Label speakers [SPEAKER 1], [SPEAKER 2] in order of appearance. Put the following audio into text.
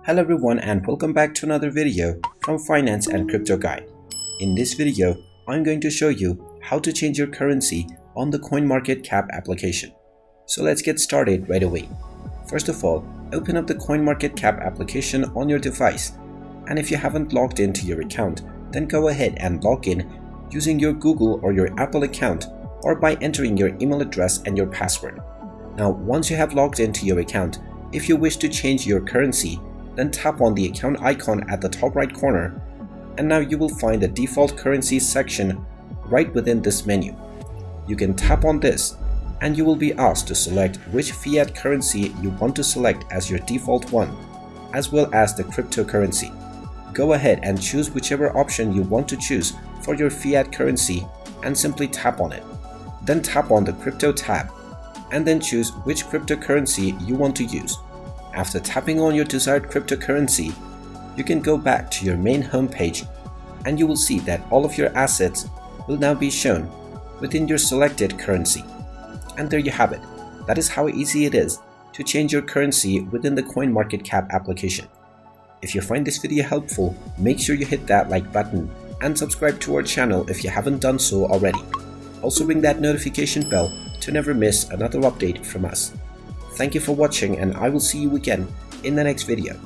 [SPEAKER 1] Hello everyone and welcome back to another video from Finance and Crypto Guide. In this video, I'm going to show you how to change your currency on the CoinMarketCap application. So let's get started right away. First of all, open up the CoinMarketCap application on your device. And if you haven't logged into your account, then go ahead and log in using your Google or your Apple account or by entering your email address and your password. Now, once you have logged into your account, if you wish to change your currency, then tap on the account icon at the top right corner, and now you will find the default currencies section right within this menu. You can tap on this and you will be asked to select which fiat currency you want to select as your default one, as well as the cryptocurrency. Go ahead and choose whichever option you want to choose for your fiat currency and simply tap on it. Then tap on the crypto tab and then choose which cryptocurrency you want to use. After tapping on your desired cryptocurrency, you can go back to your main homepage and you will see that all of your assets will now be shown within your selected currency. And there you have it. That is how easy it is to change your currency within the CoinMarketCap application. If you find this video helpful, make sure you hit that like button and subscribe to our channel if you haven't done so already. Also ring that notification bell to never miss another update from us. Thank you for watching and I will see you again in the next video.